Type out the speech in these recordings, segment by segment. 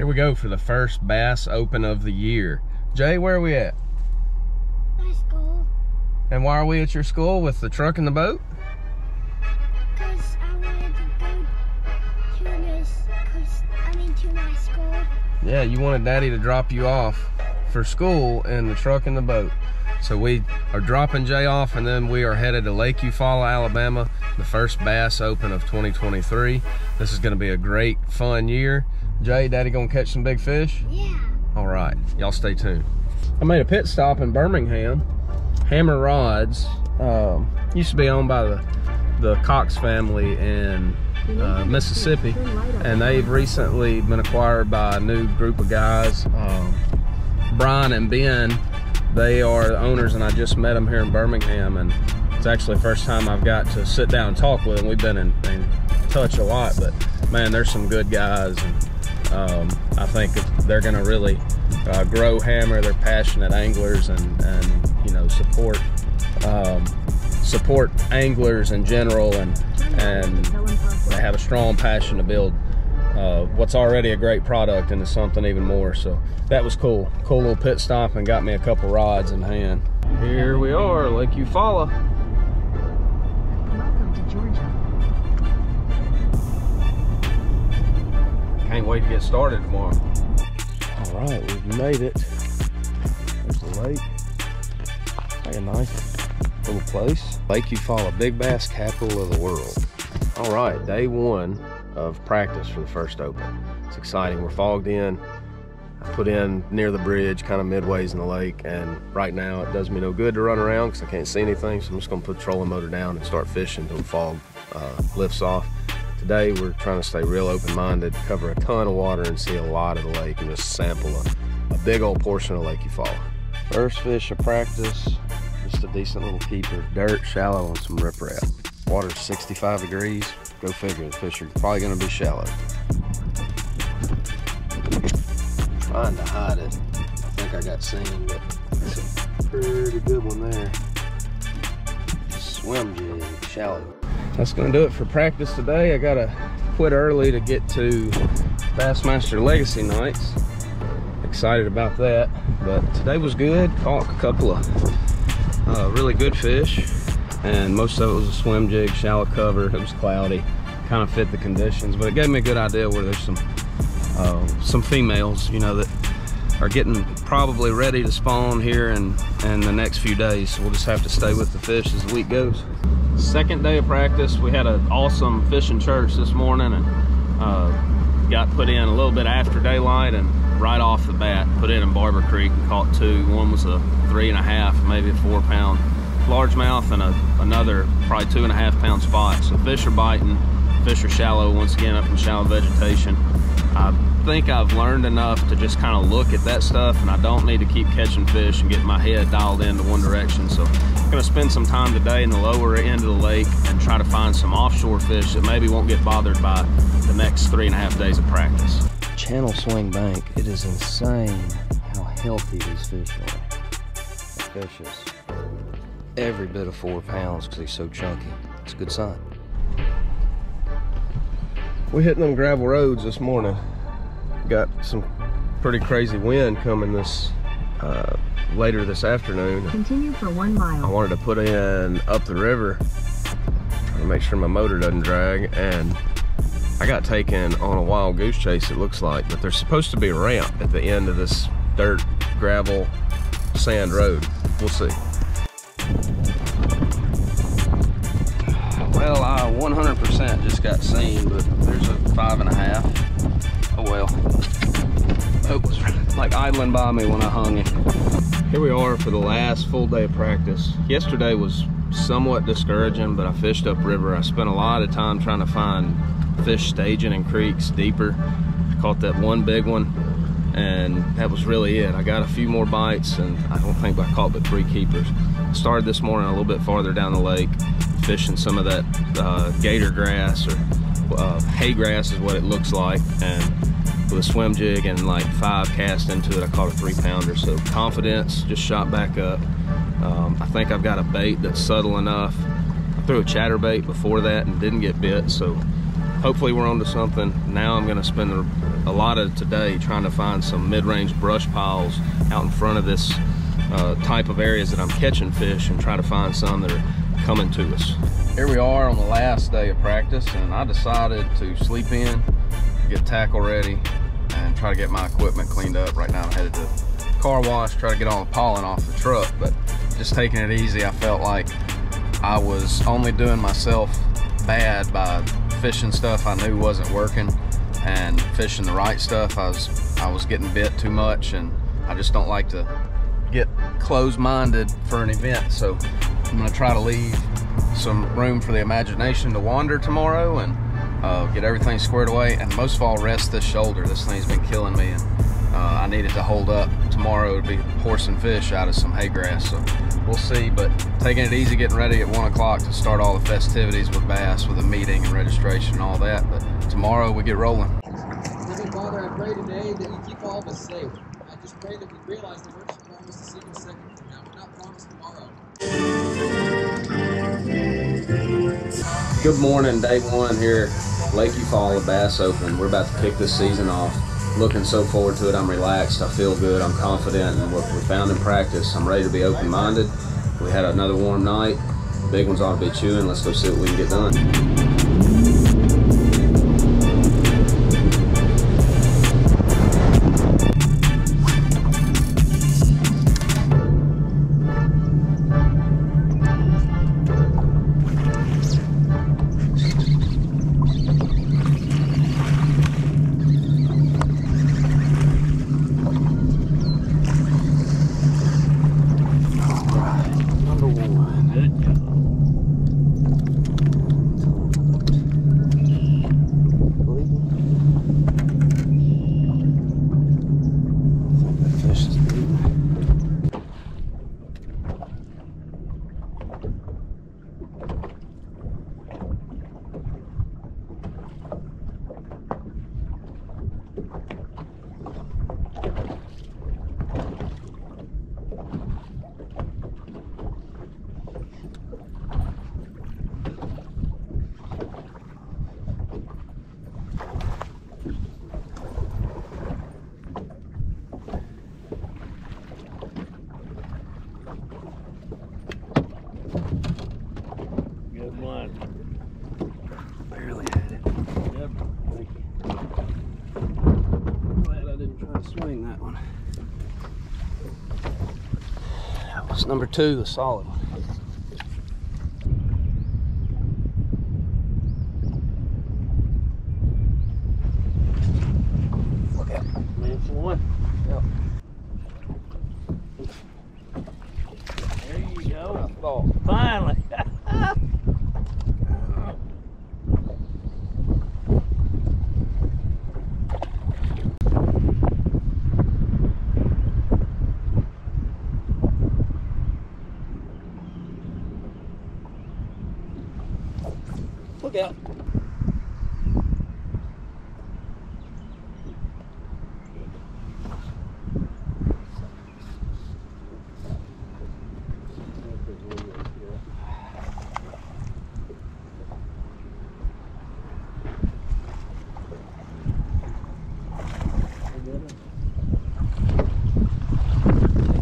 Here we go for the first Bass Open of the year. Jay, where are we at? My school. And why are we at your school with the truck and the boat? Because I wanted to go to my school. Yeah, you wanted Daddy to drop you off for school in the truck and the boat. So we are dropping Jay off, and then we are headed to Lake Eufaula, Alabama, the first Bass Open of 2023. This is going to be a great, fun year. Jay, Daddy gonna catch some big fish? Yeah. All right, y'all stay tuned. I made a pit stop in Birmingham. Hammer Rods used to be owned by the Cox family in Mississippi, and they've recently been acquired by a new group of guys. Brian and Ben, they are the owners, and I just met them here in Birmingham, and it's actually the first time I've got to sit down and talk with them. We've been in touch a lot, but man, they're some good guys, and I think they're gonna really grow Hammer. They're passionate anglers, and you know, support anglers in general, and they have a strong passion to build what's already a great product into something even more. So that was cool little pit stop, and got me a couple rods in hand. Here we are, Lake Eufaula. Welcome to Georgia. Can't wait to get started tomorrow. All right, we've made it. There's the lake. Like a nice little place. Lake Eufaula, big bass capital of the world. All right, day one of practice for the first Open. It's exciting. We're fogged in. I put in near the bridge, kind of midways in the lake, and right now it does me no good to run around because I can't see anything, so I'm just gonna put the trolling motor down and start fishing until the fog lifts off. Today we're trying to stay real open-minded, cover a ton of water and see a lot of the lake, and just sample a big old portion of Lake Eufaula. First fish of practice, just a decent little keeper. Dirt, shallow, and some riprap. Water's 65 degrees. Go figure, the fish are probably gonna be shallow. Trying to hide it. I think I got seen, but it's a pretty good one there. Swim jig, shallow. That's gonna do it for practice today. I gotta quit early to get to Bassmaster Legacy Nights. Excited about that, but today was good. Caught a couple of really good fish, and most of it was a swim jig, shallow cover. It was cloudy, kind of fit the conditions, but it gave me a good idea where there's some females, you know, that are getting probably ready to spawn here in the next few days. So we'll just have to stay with the fish as the week goes. Second day of practice, we had an awesome fishing church this morning, and got put in a little bit after daylight, and right off the bat put in Barber Creek and caught two. One was a 3.5, maybe a 4-pound largemouth, and another probably 2.5-pound spot. So fish are biting, fish are shallow once again up in shallow vegetation. I think I've learned enough to just kind of look at that stuff, and I don't need to keep catching fish and get my head dialed into one direction. So I'm gonna spend some time today in the lower end of the lake and try to find some offshore fish that maybe won't get bothered by the next 3.5 days of practice. Channel Swing Bank, it is insane how healthy these fish are. The fish is every bit of 4 pounds because he's so chunky. It's a good sign. We're hitting them gravel roads this morning. Got some pretty crazy wind coming this later this afternoon. Continue for 1 mile. I wanted to put in up the river to make sure my motor doesn't drag, and I got taken on a wild goose chase, it looks like, but there's supposed to be a ramp at the end of this dirt, gravel, sand road. We'll see. Well, I 100% just got seen, but there's a 5.5. Oh well. Hope was like idling by me when I hung it. Here we are for the last full day of practice. Yesterday was somewhat discouraging, but I fished upriver. I spent a lot of time trying to find fish staging in creeks deeper. Caught that one big one, and that was really it. I got a few more bites, and I don't think I caught but 3 keepers. Started this morning a little bit farther down the lake, fishing some of that gator grass, or hay grass is what it looks like, and with a swim jig and like 5 casts into it, I caught a 3-pounder. So confidence just shot back up. I think I've got a bait that's subtle enough. I threw a chatterbait before that and didn't get bit, so hopefully we're onto something. Now I'm gonna spend the a lot of today trying to find some mid-range brush piles out in front of this type of areas that I'm catching fish, and try to find some that are coming to us. Here we are on the last day of practice, and I decided to sleep in, get tackle ready, and try to get my equipment cleaned up. Right now I'm headed to car wash, try to get all the pollen off the truck, but just taking it easy. I felt like I was only doing myself bad by fishing stuff I knew wasn't working, and fishing the right stuff. I was getting bit too much, and I just don't like to get closed-minded for an event. So I'm gonna try to leave some room for the imagination to wander tomorrow, and get everything squared away, and most of all rest this shoulder. This thing's been killing me, and I need it to hold up. Tomorrow to be horsing fish out of some hay grass, so we'll see. But taking it easy, getting ready at 1 o'clock to start all the festivities with Bass, with a meeting and registration and all that. But tomorrow we get rolling. Heavenly Father, I pray today that you keep all of us safe. I just pray that we realize that we're just promised a single second from now. We're not promised tomorrow. Good morning, day one here, Lake Eufaula Bass Open. We're about to kick this season off. Looking so forward to it. I'm relaxed, I feel good, I'm confident in what we found in practice. I'm ready to be open-minded. We had another warm night. The big ones ought to be chewing. Let's go see what we can get done. Barely had it. Yep. Thank you. Glad I didn't try to swing that one. That was number 2, the solid one. Look out. Man for one. Yep. There you go. Oh, finally. Look out.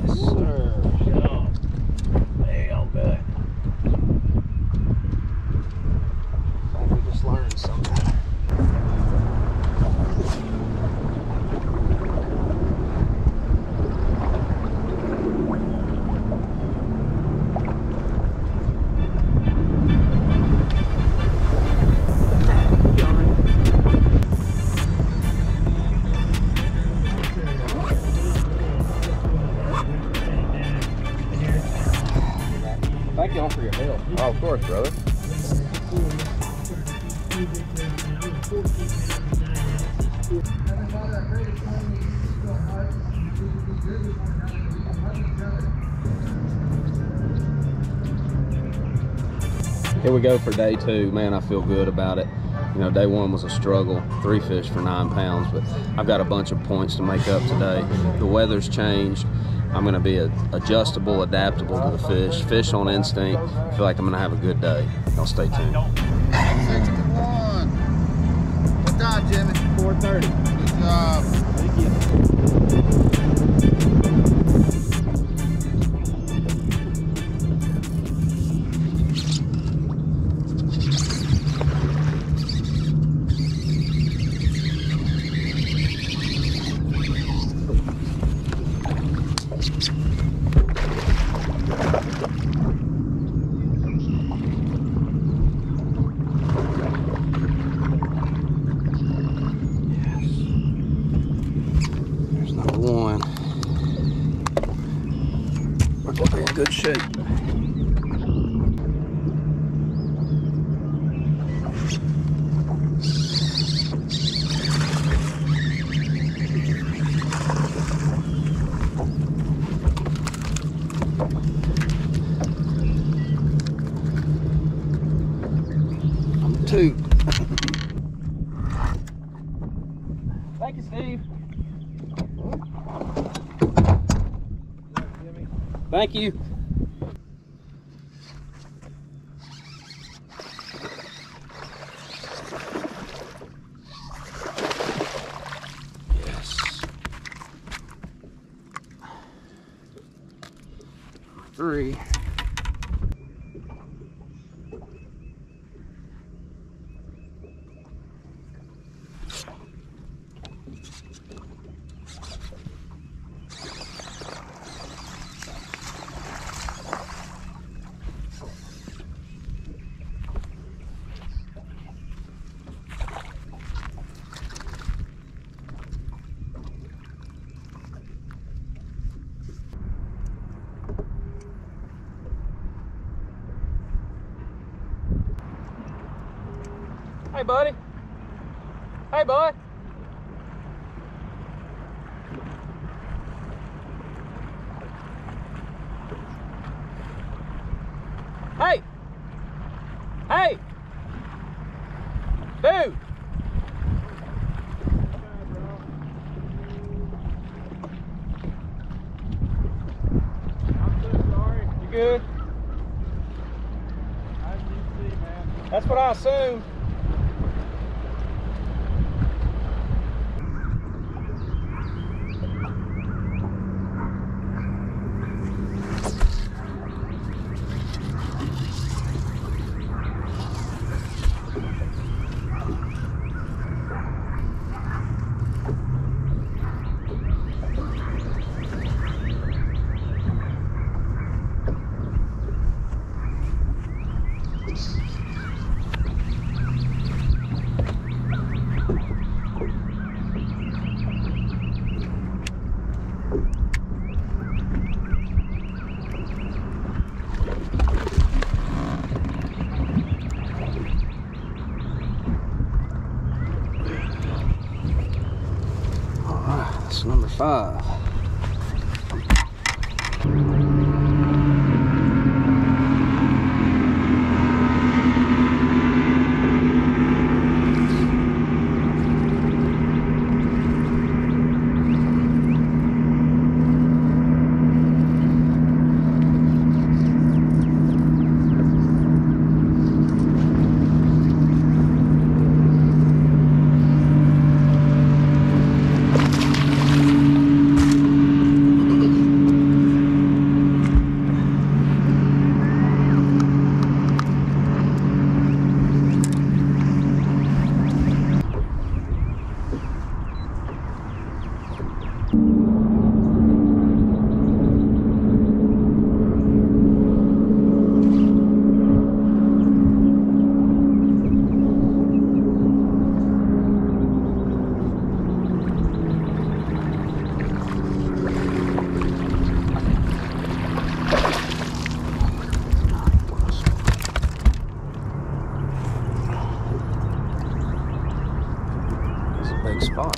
Yes, sir. Oh, damn good. Learn something. Thank y'all for your help. Oh, of course, brother. Here we go for day 2. Man, I feel good about it. You know, day 1 was a struggle, 3 fish for 9 pounds, but I've got a bunch of points to make up today. The weather's changed. I'm gonna be adjustable, adaptable to the fish. Fish on instinct. I feel like I'm gonna have a good day. Y'all stay tuned. 61. What time, Jimmy? 4:30. job. Thank you. One. We're going to be in good shape. Number 2. Thank you, Steve. Thank you. Yes. 3. Hey, buddy. Hey, bud. Hey. Hey. Dude. I'm so sorry. You good? I didn't see, man. That's what I assumed. That's number 5. Big spot.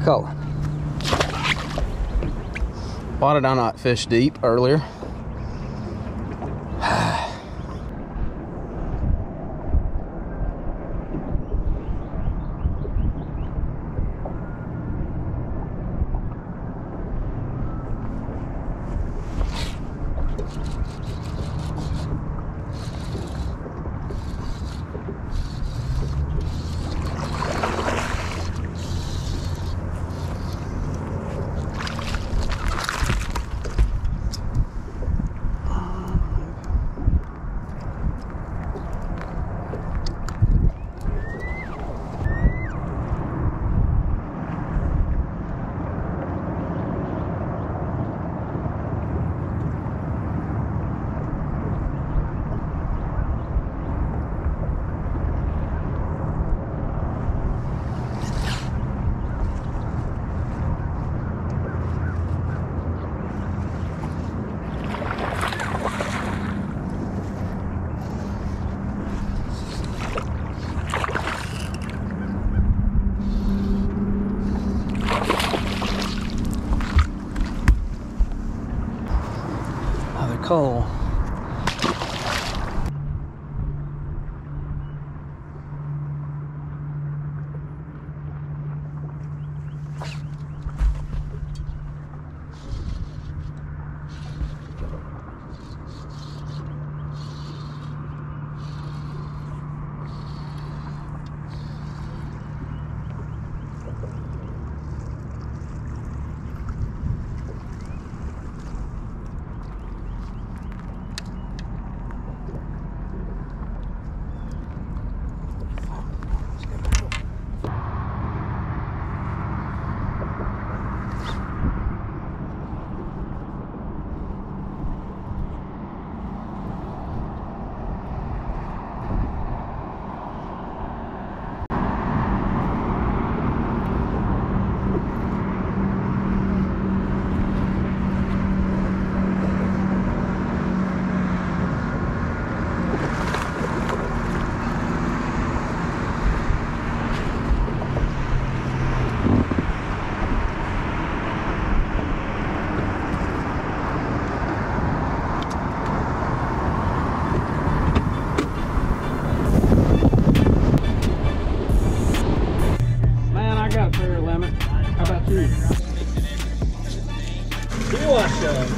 Color. Why did I not fish deep earlier? Cole.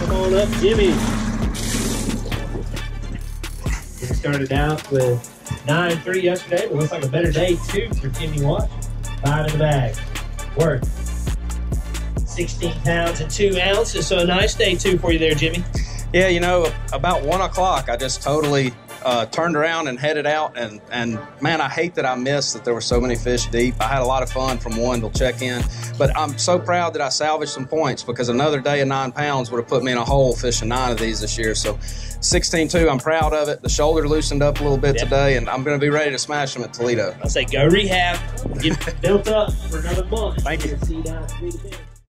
Come on up, Jimmy. We started out with 9-3 yesterday, but looks like a better day too for Jimmy Watch. 5 in the bag. Worth 16 pounds and 2 ounces. So a nice day too for you there, Jimmy. Yeah, you know, about 1 o'clock, I just totally turned around and headed out. And man, I hate that I missed that there were so many fish deep. I had a lot of fun from 1 till check-in. But I'm so proud that I salvaged some points because another day of 9 pounds would have put me in a hole fishing 9 of these this year. So 16-2, I'm proud of it. The shoulder loosened up a little bit today, and I'm going to be ready to smash them at Toledo. I say go rehab, get built up for another month. Thank you. See you down at 3 to 10.